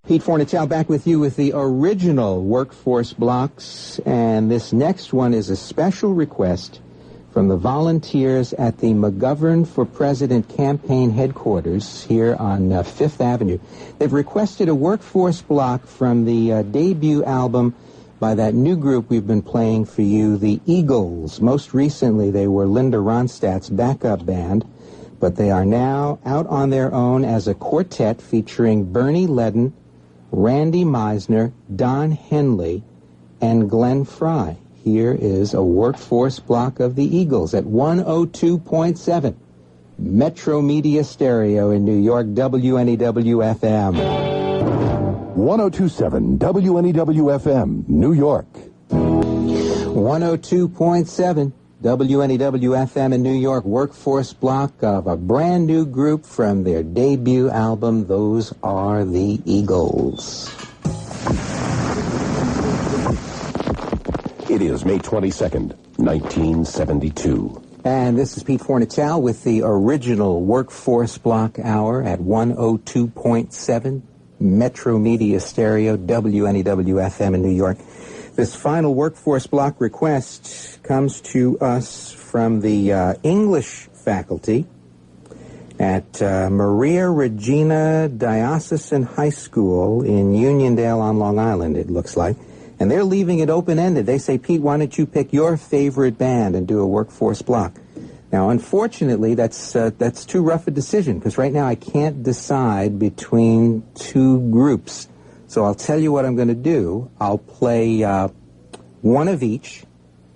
Pete Fornatale back with you with the original Workforce blocks, and this next one is a special request from the volunteers at the McGovern for President campaign headquarters here on Fifth Avenue. They've requested a Workforce block from the debut album by that new group we've been playing for you, the Eagles. Most recently, they were Linda Ronstadt's backup band, but they are now out on their own as a quartet featuring Bernie Ledden, Randy Meisner, Don Henley, and Glenn Fry. Here is a Workforce block of the Eagles at 102.7 Metro Media Stereo in New York, WNEW-FM. 102.7 WNEW-FM, New York. 102.7 WNEW-FM in New York, Workforce block of a brand new group from their debut album, Those Are the Eagles. It is May 22nd, 1972. And this is Pete Fornatale with the original Workforce block hour at 102.7 Metro Media Stereo, WNEW-FM in New York. This final Workforce block request comes to us from the English faculty at Maria Regina Diocesan High School in Uniondale on Long Island, it looks like. And they're leaving it open-ended. They say, Pete, why don't you pick your favorite band and do a Workforce block? Now, unfortunately, that's too rough a decision, because right now I can't decide between two groups. So I'll tell you what I'm going to do. I'll play one of each,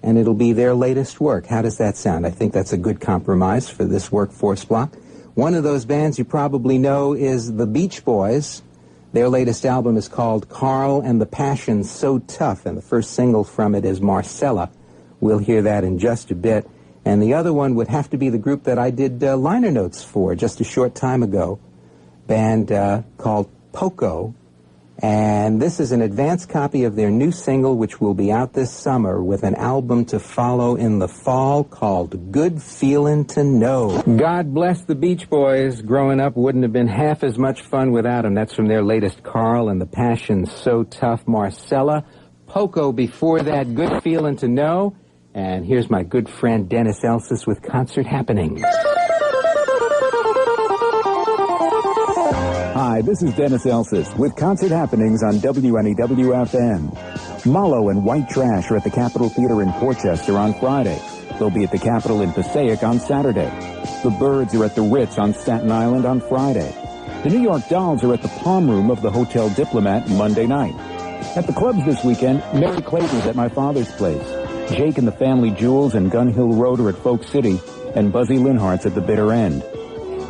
and it'll be their latest work. How does that sound? I think that's a good compromise for this Workforce block. One of those bands you probably know is the Beach Boys. Their latest album is called Carl and the Passion So Tough, and the first single from it is Marcella. We'll hear that in just a bit. And the other one would have to be the group that I did liner notes for just a short time ago, band called Poco. And this is an advanced copy of their new single, which will be out this summer, with an album to follow in the fall called Good Feelin' to Know. God bless the Beach Boys. Growing up wouldn't have been half as much fun without them. That's from their latest Carl and the Passion So Tough, Marcella. Poco before that, Good Feelin' to Know. And here's my good friend Dennis Elsas with Concert Happenings. Hi, this is Dennis Elsas with Concert Happenings on WNEW-FM. Mallow and White Trash are at the Capitol Theater in Portchester on Friday. They'll be at the Capitol in Passaic on Saturday. The Byrds are at the Ritz on Staten Island on Friday. The New York Dolls are at the Palm Room of the Hotel Diplomat Monday night. At the clubs this weekend, Mary Clayton's at My Father's Place. Jake and the Family Jewels and Gun Hill Road are at Folk City, and Buzzy Linhart's at the Bitter End.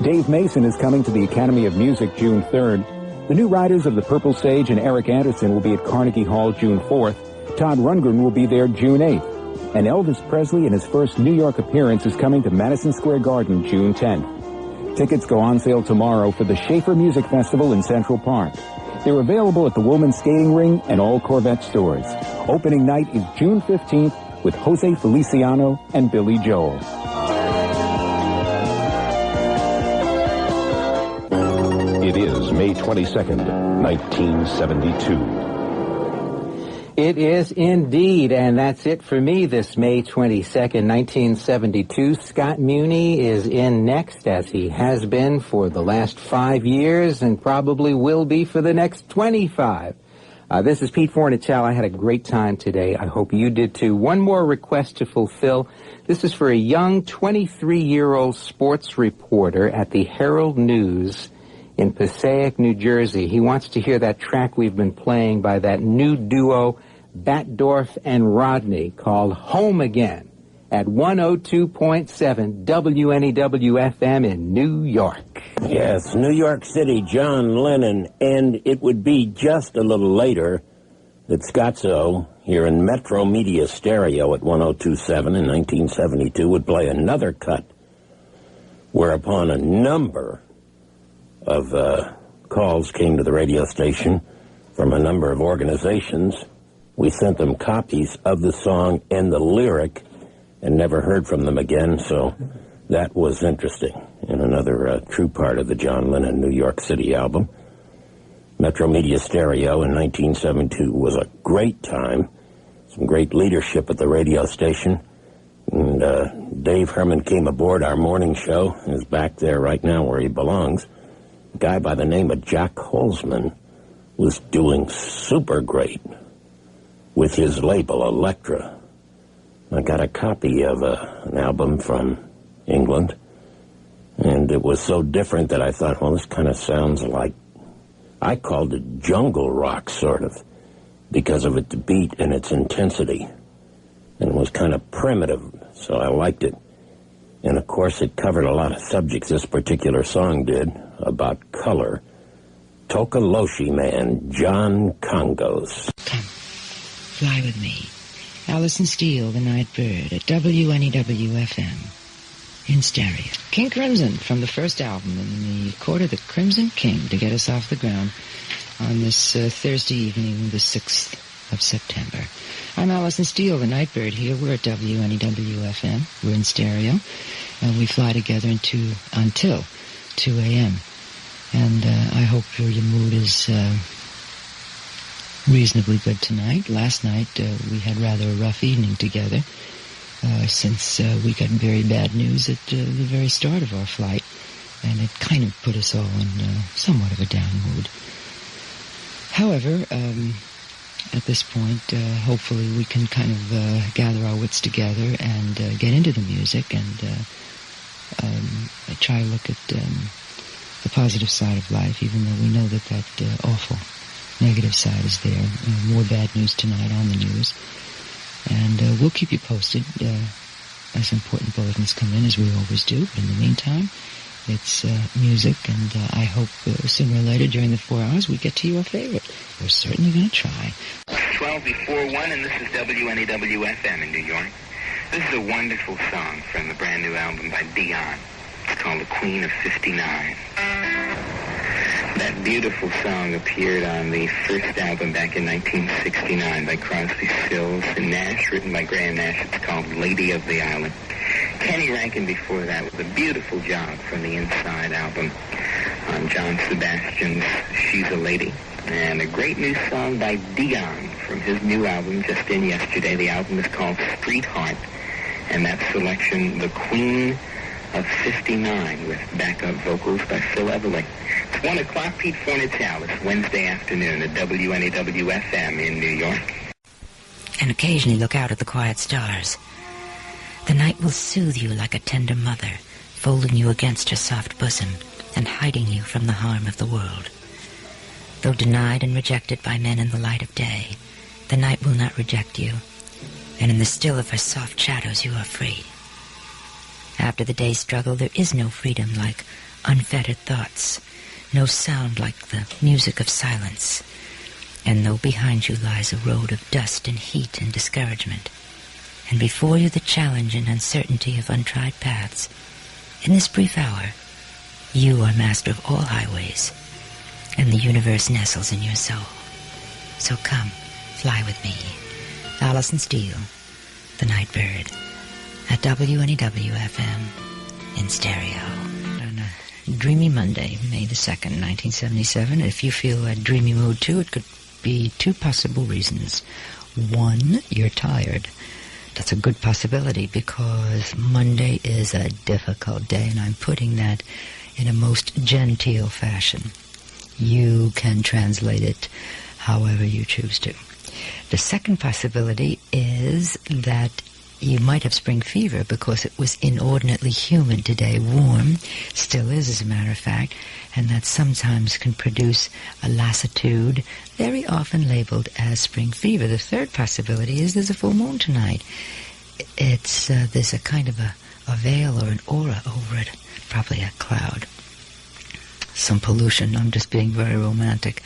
Dave Mason is coming to the Academy of Music June 3rd. The New Riders of the Purple Sage and Eric Anderson will be at Carnegie Hall June 4th. Todd Rundgren will be there June 8th. And Elvis Presley in his first New York appearance is coming to Madison Square Garden June 10th. Tickets go on sale tomorrow for the Schaefer Music Festival in Central Park. They're available at the Women's Skating Ring and all Corvette stores. Opening night is June 15th with Jose Feliciano and Billy Joel. It is May 22nd, 1972. It is indeed, and that's it for me this May 22nd, 1972. Scott Muni is in next, as he has been for the last 5 years and probably will be for the next 25. This is Pete Fornatale. I had a great time today. I hope you did too. One more request to fulfill. This is for a young 23-year-old sports reporter at the Herald News in Passaic, New Jersey. He wants to hear that track we've been playing by that new duo, Batdorf and Rodney, called Home Again at 102.7 WNEW-FM in New York. Yes, New York City, John Lennon, and it would be just a little later that Scotzo, here in Metro Media Stereo at 102.7 in 1972, would play another cut, whereupon a number of calls came to the radio station from a number of organizations. We sent them copies of the song and the lyric and never heard from them again, so that was interesting. And another true part of the John Lennon New York City album. Metro Media Stereo in 1972 was a great time. Some great leadership at the radio station. And Dave Herman came aboard our morning show and is back there right now where he belongs. A guy by the name of Jock Holzman was doing super great with his label, Elektra. I got a copy of an album from England, and it was so different that I thought, well, this kind of sounds like, I called it jungle rock, sort of, because of its beat and its intensity. And it was kind of primitive, so I liked it. And, of course, it covered a lot of subjects, this particular song did, about color. Tokoloshi Man, John Congos. Come, fly with me. Alison, Steele, the Nightbird, at WNEW-FM. In stereo. King Crimson from the first album in the court of the Crimson King to get us off the ground on this Thursday evening, the 6th of September. I'm Alison Steele, the Nightbird here. We're at WNEW-FM. We're in stereo. And we fly together until 2 a.m. And I hope your mood is reasonably good tonight. Last night we had rather a rough evening together. Since we got very bad news at the very start of our flight, and it kind of put us all in somewhat of a down mood. However, at this point, hopefully we can kind of gather our wits together and get into the music and try to look at the positive side of life, even though we know that awful negative side is there. More bad news tonight on the news. And we'll keep you posted as important bulletins come in, as we always do. But in the meantime, it's music, and I hope sooner or later during the 4 hours we get to your favorite. We're certainly going to try. 12 before 1, and this is WNEW-FM in New York. This is a wonderful song from the brand new album by Dion. It's called The Queen of 59. That beautiful song appeared on the first album back in 1969 by Crosby, Stills, and Nash, written by Graham Nash. It's called Lady of the Island. Kenny Rankin before that with a beautiful job from the Inside album on John Sebastian's She's a Lady. And a great new song by Dion from his new album just in yesterday. The album is called Street Heart, and that selection, The Queen of 59, with backup vocals by Phil Everly. It's 1 o'clock, Pete Fornatale. It's Wednesday afternoon at WNEW-FM in New York. And occasionally look out at the quiet stars. The night will soothe you like a tender mother, folding you against her soft bosom and hiding you from the harm of the world. Though denied and rejected by men in the light of day, the night will not reject you, and in the still of her soft shadows you are free. After the day's struggle, there is no freedom like unfettered thoughts, no sound like the music of silence. And though behind you lies a road of dust and heat and discouragement, and before you the challenge and uncertainty of untried paths, in this brief hour, you are master of all highways, and the universe nestles in your soul. So come, fly with me. Alison Steele, the Nightbird, at WNEW-FM in stereo. On a dreamy Monday, May the 2nd, 1977. If you feel a dreamy mood too, it could be two possible reasons. One, you're tired. That's a good possibility because Monday is a difficult day, and I'm putting that in a most genteel fashion. You can translate it however you choose to. The second possibility is that you might have spring fever because it was inordinately humid today, warm, still is as a matter of fact, and that sometimes can produce a lassitude, very often labeled as spring fever. The third possibility is there's a full moon tonight. There's a kind of a veil or an aura over it, probably a cloud. Some pollution, I'm just being very romantic.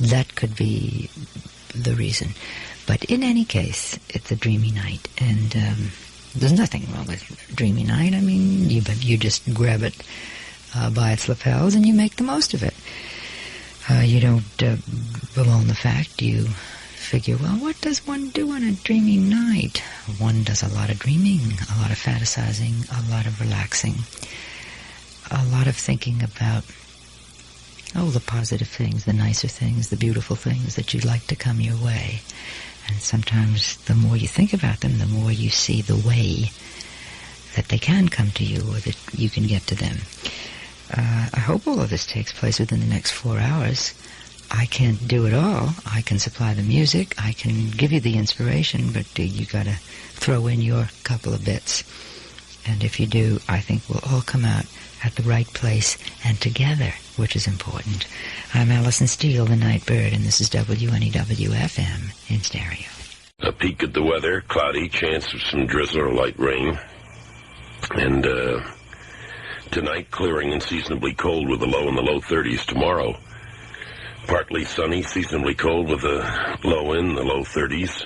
That could be the reason. But in any case, it's a dreamy night, and there's nothing wrong with dreamy night. I mean, you just grab it by its lapels and you make the most of it. You don't bemoan the fact. You figure, well, what does one do on a dreamy night? One does a lot of dreaming, a lot of fantasizing, a lot of relaxing, a lot of thinking about Oh, the positive things, the nicer things, the beautiful things that you'd like to come your way. And sometimes the more you think about them, the more you see the way that they can come to you or that you can get to them. I hope all of this takes place within the next 4 hours. I can't do it all. I can supply the music. I can give you the inspiration, but you got to throw in your couple of bits. And if you do, I think we'll all come out at the right place and together, which is important. I'm Alison Steele, the Nightbird, and this is WNEW-FM in stereo. A peek at the weather, cloudy, chance of some drizzle or light rain. And tonight, clearing and seasonably cold with a low in the low 30s. Tomorrow, partly sunny, seasonably cold with a low in the low 30s.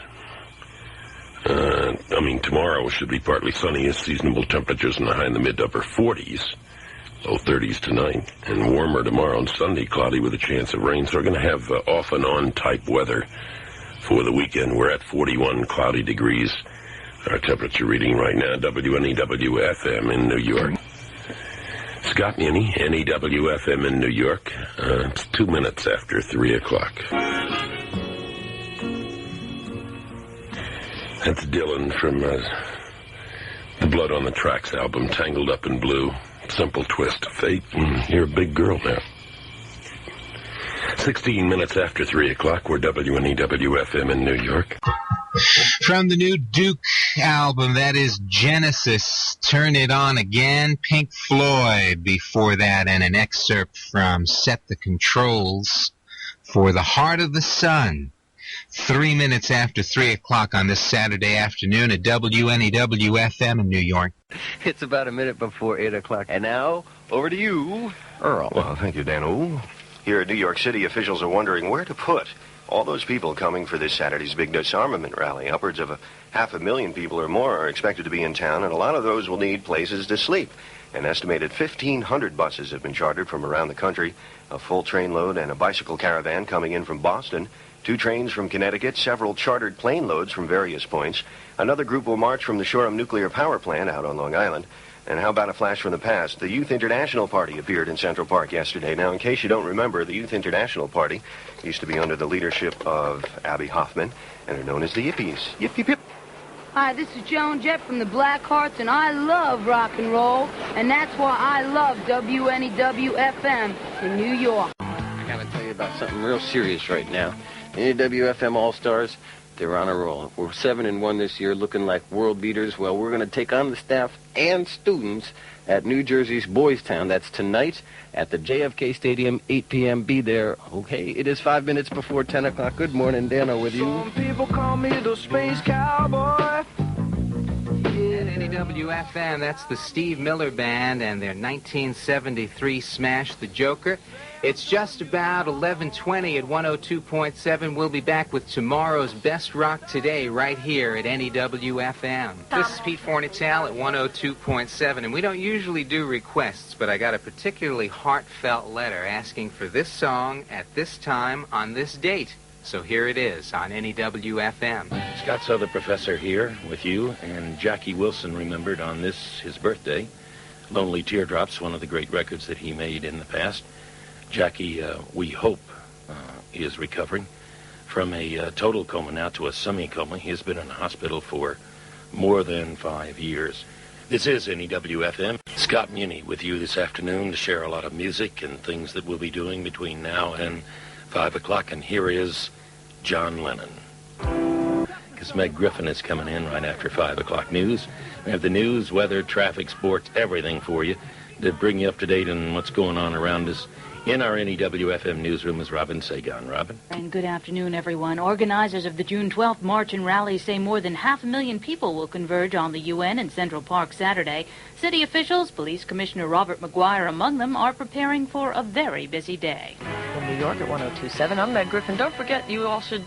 Tomorrow should be partly sunny, as seasonable temperatures in the high in the mid to upper 40s. Low 30s tonight, and warmer tomorrow and Sunday, cloudy with a chance of rain. So we're going to have off and on type weather for the weekend. We're at 41 cloudy degrees. Our temperature reading right now, WNEW-FM in New York. Scott Muni, NEW-FM in New York. It's 2 minutes after 3 o'clock. That's Dylan from the Blood on the Tracks album, Tangled Up in Blue. Simple twist of fate. You're a big girl now. 16 minutes after 3 o'clock, we're WNEW-FM in New York. From the new Duke album, that is Genesis, Turn It On Again, Pink Floyd before that, and an excerpt from Set the Controls for The Heart of the Sun. 3 minutes after 3 o'clock on this Saturday afternoon at WNEW-FM in New York. It's about a minute before 8 o'clock. And now, over to you, Earl. Well, thank you, Dan. Here in New York City, officials are wondering where to put all those people coming for this Saturday's big disarmament rally. Upwards of 500,000 people or more are expected to be in town, and a lot of those will need places to sleep. An estimated 1,500 buses have been chartered from around the country, a full train load and a bicycle caravan coming in from Boston, 2 trains from Connecticut, several chartered plane loads from various points. Another group will march from the Shoreham Nuclear Power Plant out on Long Island. And how about a flash from the past? The Youth International Party appeared in Central Park yesterday. Now, in case you don't remember, the Youth International Party used to be under the leadership of Abby Hoffman, and are known as the Yippies. Yip, yip, yip. Hi, this is Joan Jett from the Black Hearts, and I love rock and roll, and that's why I love WNEW-FM in New York. I gotta tell you about something real serious right now. NEW-FM All-Stars, they're on a roll. We're 7-1 this year, looking like world beaters. Well, we're going to take on the staff and students at New Jersey's Boys Town. That's tonight at the JFK Stadium, 8 p.m. Be there. Okay, it is 5 minutes before 10 o'clock. Good morning, Dano with you. Some people call me the Space Cowboy. At NEW-FM, that's the Steve Miller Band and their 1973 smash, The Joker. It's just about 11:20 at 102.7. We'll be back with tomorrow's Best Rock Today right here at NEW-FM. This is Pete Fornatale at 102.7, and we don't usually do requests, but I got a particularly heartfelt letter asking for this song at this time on this date. So here it is on NEW-FM. Scott Souther Professor here with you, and Jackie Wilson remembered on this, his birthday. Lonely Teardrops, one of the great records that he made in the past. Jackie, we hope, is recovering from a total coma now to a semi-coma. He has been in the hospital for more than 5 years. This is NEW-FM. Scott Muni with you this afternoon to share a lot of music and things that we'll be doing between now and 5 o'clock. And here is John Lennon. Because Meg Griffin is coming in right after 5 o'clock news. We have the news, weather, traffic, sports, everything for you to bring you up to date on what's going on around us. In our NEW-FM newsroom is Robin Sagan. Robin? And good afternoon, everyone. Organizers of the June 12th March and Rally say more than 500,000 people will converge on the UN in Central Park Saturday. City officials, Police Commissioner Robert McGuire among them, are preparing for a very busy day. From New York at 102.7, I'm Meg Griffin. Don't forget, you all should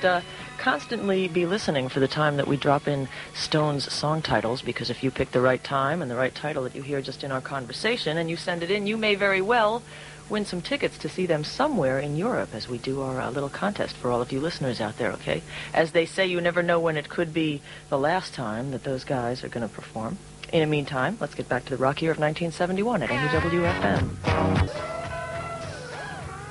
constantly be listening for the time that we drop in Stone's song titles, because if you pick the right time and the right title that you hear just in our conversation and you send it in, you may very well win some tickets to see them somewhere in Europe as we do our little contest for all of you listeners out there, okay? As they say, you never know when it could be the last time that those guys are going to perform. In the meantime, let's get back to the rock year of 1971 at NEW-FM.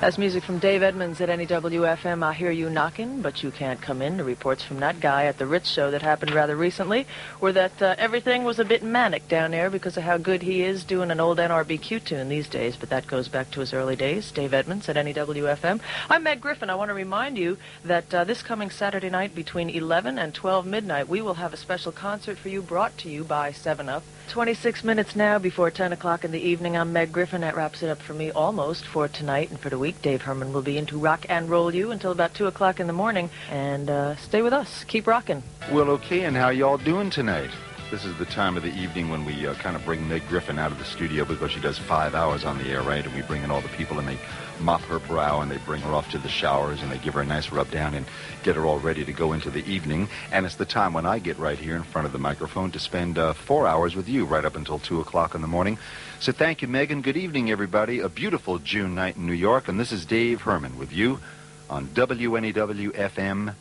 That's music from Dave Edmonds at WNEW-FM. I hear you knocking, but you can't come in. The reports from that guy at the Ritz show that happened rather recently were that everything was a bit manic down there because of how good he is doing an old NRBQ tune these days, but that goes back to his early days. Dave Edmonds at WNEW-FM. I'm Meg Griffin. I want to remind you that this coming Saturday night between 11 and 12 midnight, we will have a special concert for you brought to you by 7-Up. 26 minutes now before 10 o'clock in the evening. I'm Meg Griffin. That wraps it up for me almost for tonight and for the week. Dave Herman will be in to rock and roll you until about 2 o'clock in the morning. And stay with us. Keep rocking. Well, okay, and how y'all doing tonight? This is the time of the evening when we kind of bring Meg Griffin out of the studio because she does 5 hours on the air, right? And we bring in all the people and they mop her brow and they bring her off to the showers and they give her a nice rub down and get her all ready to go into the evening. And it's the time when I get right here in front of the microphone to spend 4 hours with you right up until 2 o'clock in the morning. So thank you, Megan. Good evening, everybody. A beautiful June night in New York. And this is Dave Herman with you on WNEW-FM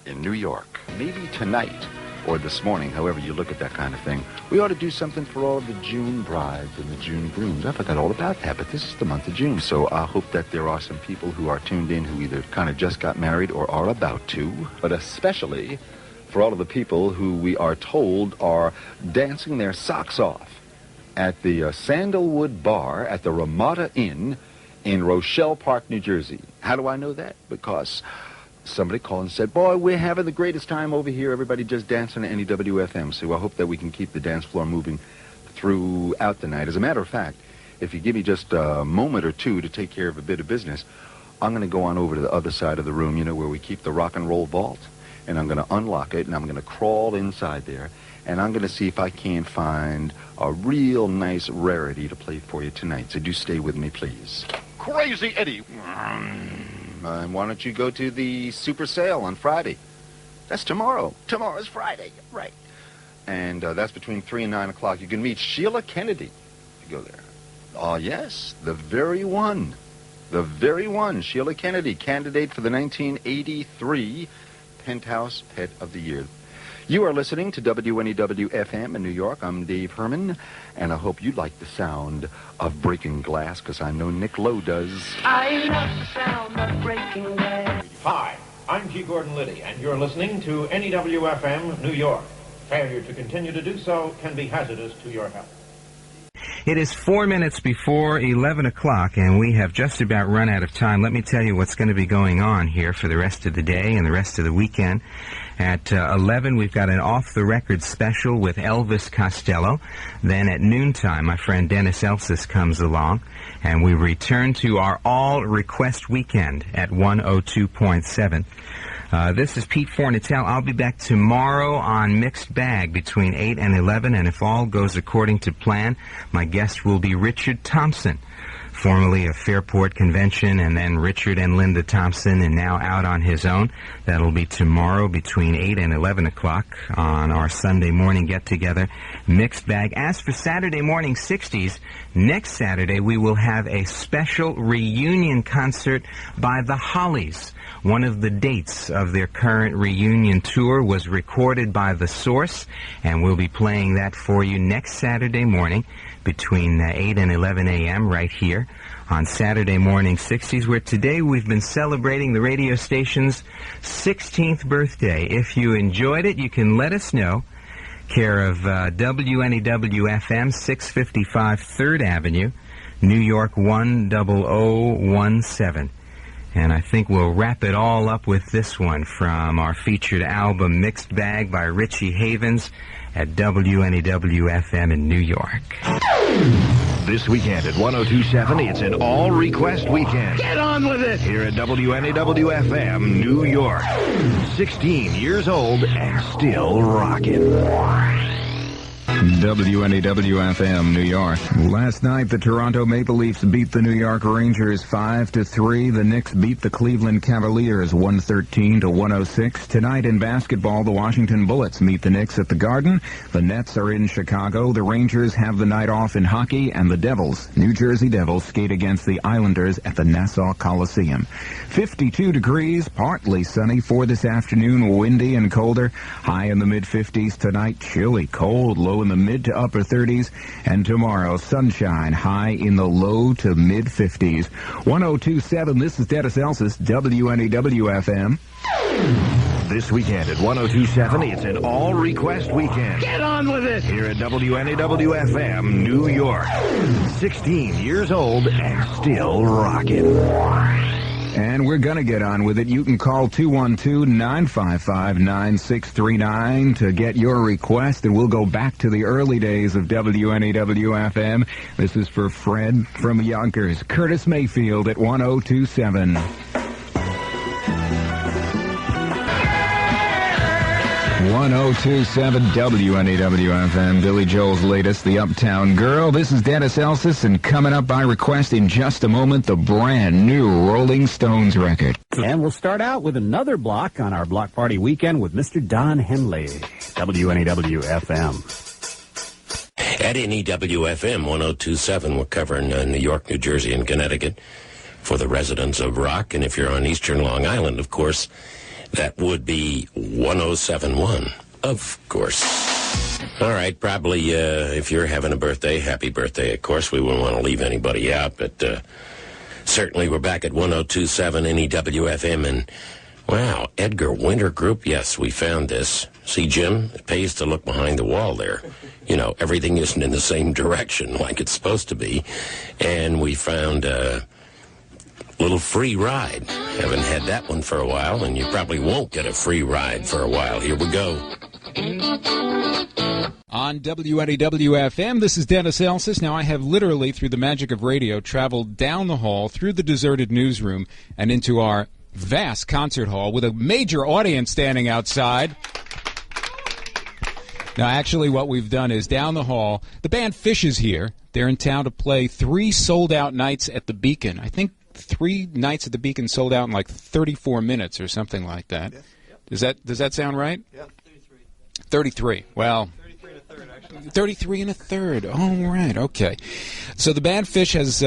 in New York. Maybe tonight or this morning, however you look at that kind of thing, we ought to do something for all of the June brides and the June grooms. I forgot all about that, but this is the month of June, so I hope that there are some people who are tuned in who either kind of just got married or are about to, but especially for all of the people who we are told are dancing their socks off at the Sandalwood Bar at the Ramada Inn in Rochelle Park, New Jersey. How do I know that? Because somebody called and said, boy, we're having the greatest time over here. Everybody just dancing at WNEW-FM. So I hope that we can keep the dance floor moving throughout the night. As a matter of fact, if you give me just a moment or two to take care of a bit of business, I'm going to go on over to the other side of the room, you know, where we keep the rock and roll vault. And I'm going to unlock it, and I'm going to crawl inside there. And I'm going to see if I can find a real nice rarity to play for you tonight. So do stay with me, please. Crazy Eddie. And why don't you go to the super sale on Friday? That's tomorrow. Tomorrow's Friday, right. And that's between 3 and 9 o'clock. You can meet Sheila Kennedy if you go there. Oh, yes, the very one. The very one, Sheila Kennedy, candidate for the 1983 Penthouse Pet of the Year. You are listening to WNEW-FM in New York. I'm Dave Herman, and I hope you like the sound of breaking glass, because I know Nick Lowe does. I love the sound of breaking glass. Hi, I'm G. Gordon Liddy, and you're listening to NEW-FM New York. Failure to continue to do so can be hazardous to your health. It is 4 minutes before 11 o'clock, and we have just about run out of time. Let me tell you what's going to be going on here for the rest of the day and the rest of the weekend. At 11, we've got an off-the-record special with Elvis Costello. Then at noontime, my friend Dennis Elsas comes along, and we return to our all-request weekend at 102.7. This is Pete Fornatale. I'll be back tomorrow on Mixed Bag between 8 and 11, and if all goes according to plan, my guest will be Richard Thompson, formerly of Fairport Convention, and then Richard and Linda Thompson, and now out on his own. That'll be tomorrow between 8 and 11 o'clock on our Sunday morning get-together, Mixed Bag. As for Saturday morning 60s, next Saturday we will have a special reunion concert by the Hollies. One of the dates of their current reunion tour was recorded by The Source, and we'll be playing that for you next Saturday morning between 8 and 11 a.m. right here on Saturday Morning 60s, where today we've been celebrating the radio station's 16th birthday. If you enjoyed it, you can let us know. Care of WNEW-FM, 655 3rd Avenue, New York 10017. And I think we'll wrap it all up with this one from our featured album, Mixed Bag by Richie Havens at WNEW-FM in New York. This weekend at 102.7, it's an all-request weekend. Get on with it! Here at WNEW-FM, New York. 16 years old and still rocking. WNEW-FM, New York. Last night, the Toronto Maple Leafs beat the New York Rangers 5-3. The Knicks beat the Cleveland Cavaliers 113-106. Tonight in basketball, the Washington Bullets meet the Knicks at the Garden. The Nets are in Chicago. The Rangers have the night off in hockey, and the Devils, New Jersey Devils, skate against the Islanders at the Nassau Coliseum. 52 degrees, partly sunny for this afternoon, windy and colder. High in the mid-50s tonight, chilly, cold, low in the mid to upper 30s. And tomorrow, sunshine, high in the low to mid 50s. 1027, this is Dennis Elsas, WNEW-FM. This weekend at 1027, it's an all-request weekend. Get on with it! Here at WNEW-FM, New York. 16 years old and still rocking. And we're going to get on with it. You can call 212-955-9639 to get your request, and we'll go back to the early days of WNEW-FM. This is for Fred from Yonkers. Curtis Mayfield at 1027. 1027 WNEW-FM, Billy Joel's latest, The Uptown Girl. This is Dennis Elsas, and coming up by request in just a moment, the brand new Rolling Stones record. And we'll start out with another block on our block party weekend with Mr. Don Henley, WNEW-FM. At NEW-FM 1027, we're covering New York, New Jersey, and Connecticut for the residents of rock. And if you're on Eastern Long Island, of course, that would be 1071, of course. All right, probably if you're having a birthday, happy birthday, of course. We wouldn't want to leave anybody out, but certainly we're back at 1027 NEW-FM. And, wow, Edgar Winter Group, yes, we found this. See, Jim, it pays to look behind the wall there. You know, everything isn't in the same direction like it's supposed to be. And we found little free ride. Haven't had that one for a while, and you probably won't get a free ride for a while. Here we go. On WNEW-FM, this is Dennis Elsas. Now, I have literally, through the magic of radio, traveled down the hall, through the deserted newsroom, and into our vast concert hall with a major audience standing outside. Now, actually, what we've done is down the hall, the band Fish is here. They're in town to play 3 sold-out nights at the Beacon. I think 3 nights at the Beacon sold out in like 34 minutes or something like that. Yes, yep. Does that sound right? Yeah, 33. 33. Well, 33 and a third, actually. 33 and a third. All right. Okay. So the band Fish has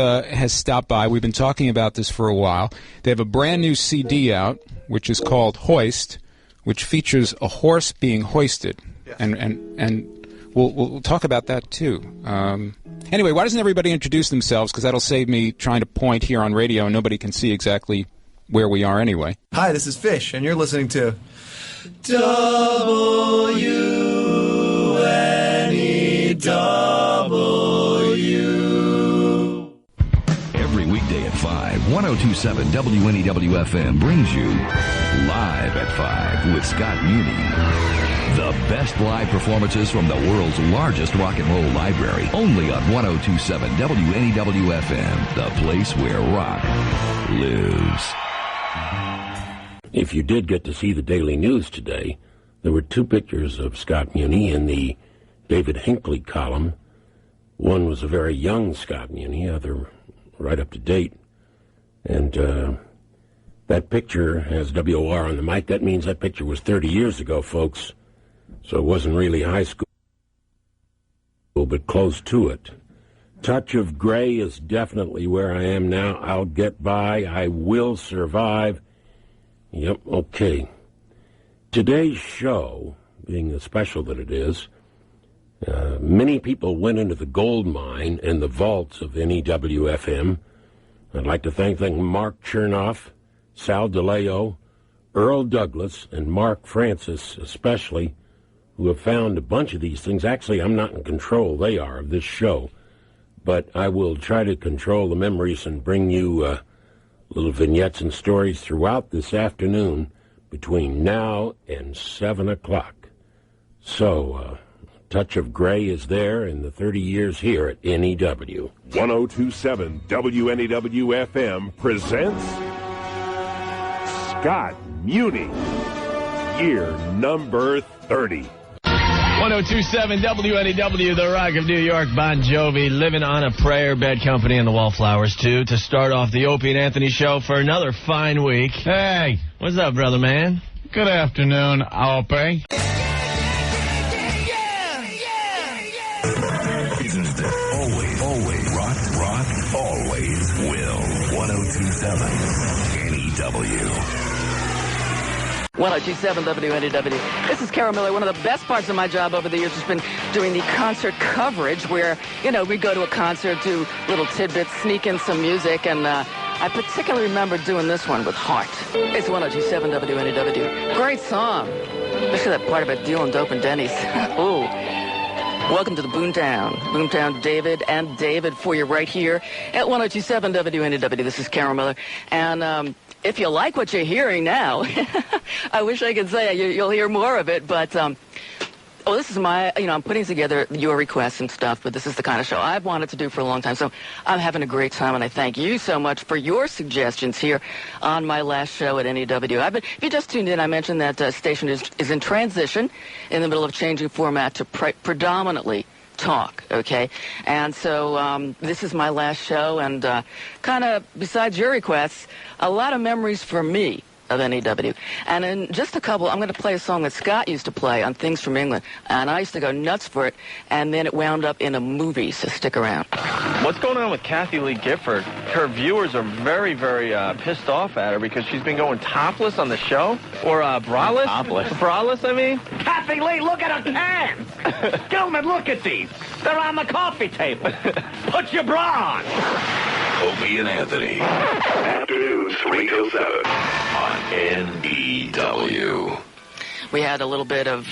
stopped by. We've been talking about this for a while. They have a brand new CD out, which is called Hoist, which features a horse being hoisted, yes. and we'll talk about that too. Anyway, why doesn't everybody introduce themselves? Because that'll save me trying to point here on radio and nobody can see exactly where we are anyway. Hi, this is Fish, and you're listening to WNEW. Every weekday at 5, 1027 WNEW-FM brings you Live at 5 with Scott Muni. The best live performances from the world's largest rock and roll library, only on 1027 WNEW-FM, the place where rock lives. If you did get to see the Daily News today, there were 2 pictures of Scott Muni in the David Hinckley column. One was a very young Scott Muni, other right up to date. And that picture has WOR on the mic. That means that picture was 30 years ago, folks. So it wasn't really high school, but close to it. Touch of gray is definitely where I am now. I'll get by. I will survive. Yep, okay. Today's show, being the special that it is, many people went into the gold mine and the vaults of NEW-FM. I'd like to thank Mark Chernoff, Sal DeLeo, Earl Douglas, and Mark Francis especially, who have found a bunch of these things. Actually, I'm not in control, they are, of this show. But I will try to control the memories and bring you little vignettes and stories throughout this afternoon between now and 7 o'clock. So, Touch of Gray is there in the 30 years here at NEW. 1027 WNEW-FM presents Scott Muni, year number 30. 1027 WNEW, the Rock of New York, Bon Jovi, living on a prayer, Bad Company, and the Wallflowers, too, to start off the Opie and Anthony show for another fine week. Hey, what's up, brother man? Good afternoon, Opie. Isn't it always rock, always will. 1027 NEW. 102.7 WNEW. This is Carol Miller. One of the best parts of my job over the years has been doing the concert coverage where, you know, we go to a concert, do little tidbits, sneak in some music, and I particularly remember doing this one with Heart. It's 102.7 WNEW. Great song. Especially that part about dealing dope and Denny's. Ooh. Welcome to the Boomtown. Boomtown David and David for you right here at 102.7 WNEW. This is Carol Miller. And if you like what you're hearing now, I wish I could say you'll hear more of it, but this is my, I'm putting together your requests and stuff, but this is the kind of show I've wanted to do for a long time, so I'm having a great time, and I thank you so much for your suggestions here on my last show at NEW. If you just tuned in, I mentioned that station is in transition, in the middle of changing format to predominantly talk, okay? And so this is my last show, and kind of, besides your requests, a lot of memories for me of NEW. And in just a couple, I'm going to play a song that Scott used to play on Things from England, and I used to go nuts for it, and then it wound up in a movie, so stick around. What's going on with Kathy Lee Gifford? Her viewers are very, very pissed off at her because she's been going topless on the show, or braless? Braless, I mean. Kathy Lee, look at her cans! Gilman, look at these. They're on the coffee table. Put your bra on. Opie and Anthony. Afternoons 3 till 7 on NEW. We had a little bit of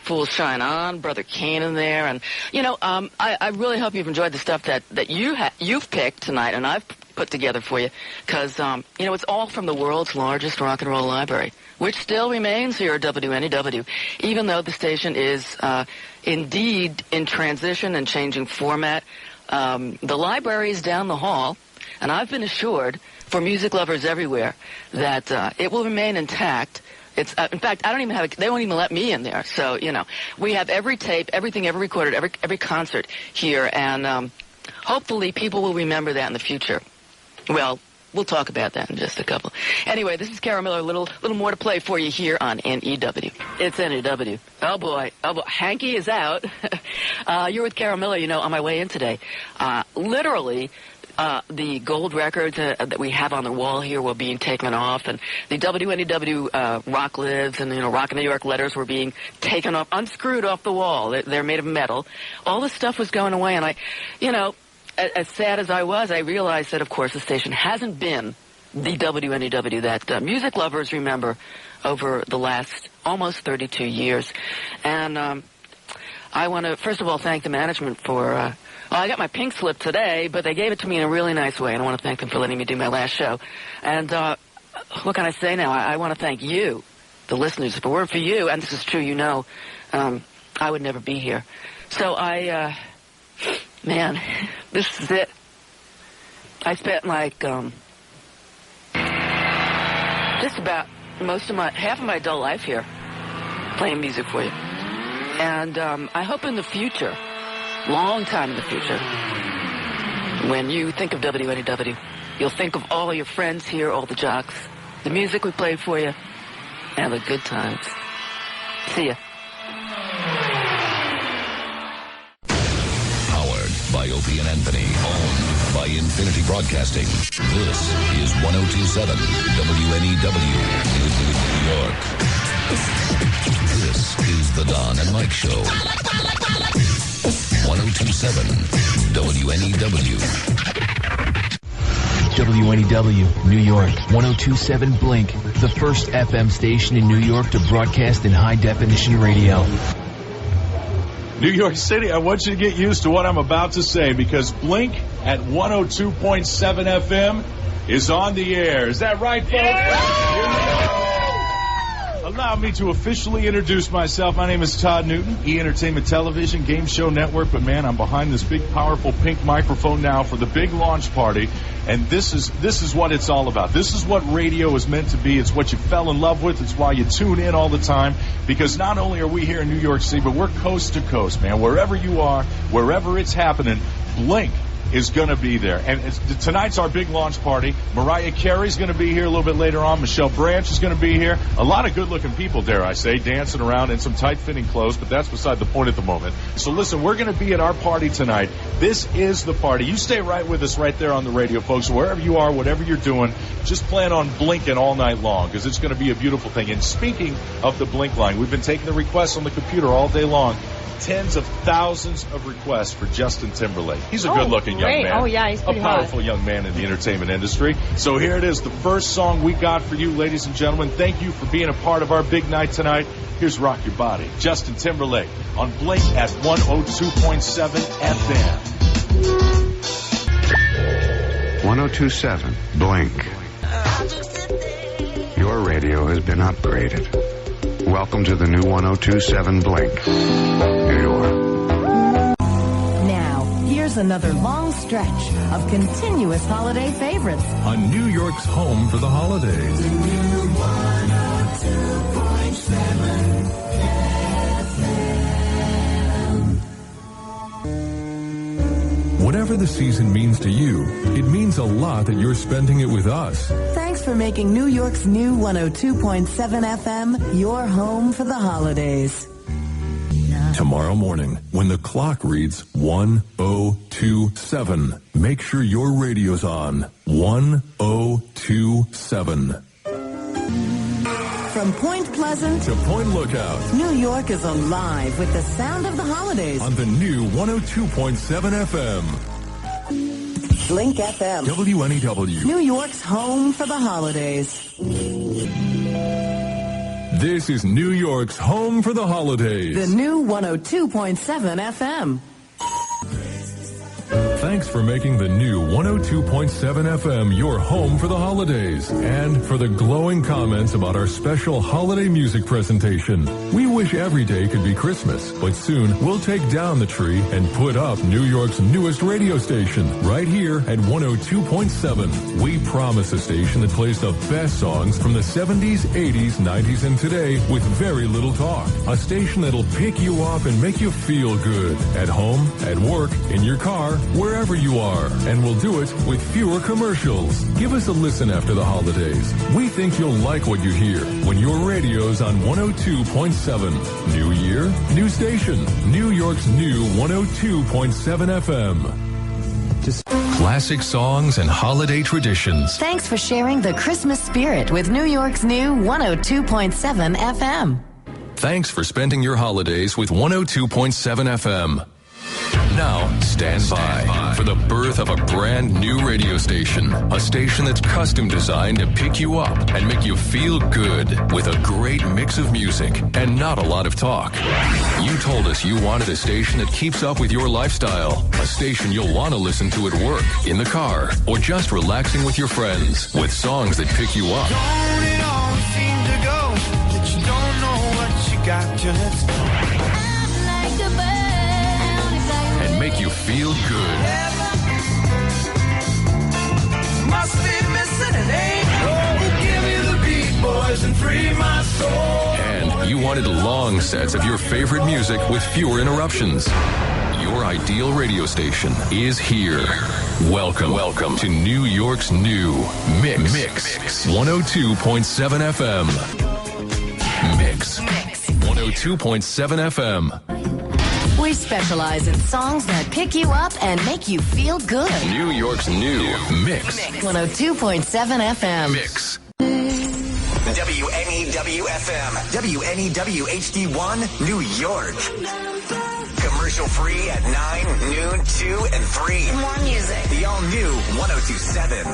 Fools Shine On, Brother Kane in there, and I really hope you've enjoyed the stuff that you've picked tonight, and I've put together for you, because it's all from the world's largest rock and roll library, which still remains here at WNEW, even though the station is indeed in transition and changing format. The library is down the hall, and I've been assured, for music lovers everywhere, that it will remain intact. It's in fact, I don't even have. They won't even let me in there. So we have every tape, everything ever recorded, every concert here, and hopefully people will remember that in the future. Well, we'll talk about that in just a couple. Anyway, this is Carol Miller. A little more to play for you here on NEW. It's NEW. Oh boy. Hanky is out. You're with Carol Miller. On my way in today, literally. The gold records that we have on the wall here were being taken off, and the WNEW Rock Lives and Rock in New York letters were being taken off, unscrewed off the wall. They're made of metal. All this stuff was going away, and as sad as I was, I realized that, of course, the station hasn't been the WNEW that music lovers remember over the last almost 32 years. And I want to, first of all, thank the management for... I got my pink slip today, but they gave it to me in a really nice way, and I want to thank them for letting me do my last show. And what can I say now? I want to thank you, the listeners. If it weren't for you, and this is true, I would never be here. So man, this is it. I spent just about half of my adult life here playing music for you. And I hope in the future, long time in the future, when you think of WNEW, you'll think of all your friends here, all the jocks, the music we played for you, and the good times. See ya. Powered by Opie and Anthony, owned by Infinity Broadcasting. This is 102.7 WNEW, New York. This is the Don and Mike Show. 102.7 WNEW. WNEW, New York, 102.7 Blink, the first FM station in New York to broadcast in high-definition radio. New York City, I want you to get used to what I'm about to say, because Blink at 102.7 FM is on the air. Is that right, folks? Yeah! Allow me to officially introduce myself. My name is Todd Newton, E! Entertainment Television, Game Show Network. But, man, I'm behind this big, powerful pink microphone now for the big launch party. And this is what it's all about. This is what radio is meant to be. It's what you fell in love with. It's why you tune in all the time. Because not only are we here in New York City, but we're coast to coast, man. Wherever you are, wherever it's happening, Blink is going to be there. And tonight's our big launch party. Mariah Carey's going to be here a little bit later on. Michelle Branch is going to be here. A lot of good-looking people, dare I say, dancing around in some tight-fitting clothes, but that's beside the point at the moment. So listen, we're going to be at our party tonight This is the party. You stay right with us right there on the radio, folks. Wherever you are, whatever you're doing, just plan on blinking all night long because it's going to be a beautiful thing. And speaking of the blink line, we've been taking the requests on the computer all day long. Tens of thousands of requests for Justin Timberlake. He's a good-looking young man. Oh, yeah, he's pretty a powerful young man in the entertainment industry. So here it is, the first song we got for you, ladies and gentlemen. Thank you for being a part of our big night tonight. Here's Rock Your Body, Justin Timberlake on Blink at 102.7 FM. 102.7 Blink. Your radio has been upgraded. Welcome to the new 102.7 Blink, New York. Now, here's another long stretch of continuous holiday favorites on New York's home for the holidays. The new 102.7 Whatever the season means to you, it means a lot that you're spending it with us. Thanks for making New York's new 102.7 FM your home for the holidays. Tomorrow morning, when the clock reads 1027, make sure your radio's on 1027. From Point Pleasant to Point Lookout, New York is alive with the sound of the holidays. On the new 102.7 FM. Blink FM. WNEW. New York's home for the holidays. This is New York's home for the holidays. The new 102.7 FM. Thanks for making the new 102.7 FM your home for the holidays and for the glowing comments about our special holiday music presentation. We wish every day could be Christmas, but soon we'll take down the tree and put up New York's newest radio station right here at 102.7. We promise a station that plays the best songs from the 70s, 80s, 90s, and today with very little talk. A station that'll pick you up and make you feel good at home, at work, in your car, wherever you are, and we'll do it with fewer commercials. Give us a listen after the holidays. We think you'll like what you hear when your radio's on 102.7. New year, new station. New York's new 102.7 FM. Just classic songs and holiday traditions. Thanks for sharing the Christmas spirit with New York's new 102.7 FM. Thanks for spending your holidays with 102.7 FM. Now, stand by for the birth of a brand new radio station. A station that's custom designed to pick you up and make you feel good with a great mix of music and not a lot of talk. You told us you wanted a station that keeps up with your lifestyle. A station you'll want to listen to at work, in the car, or just relaxing with your friends with songs that pick you up. Don't it always seem to go that you don't know what you got till it's and make you feel good. Must be missing an angel. Give me the beat, boys, and free my soul. And you wanted long sets of your favorite music with fewer interruptions. Your ideal radio station is here. Welcome to New York's new Mix 102.7 FM. Mix 102.7 FM. We specialize in songs that pick you up and make you feel good. New York's new Mix 102.7 FM. Mix. WNEW-FM, WNEW HD1, New York. Commercial free at 9, noon, 2, and 3. More music. The all-new 102.7.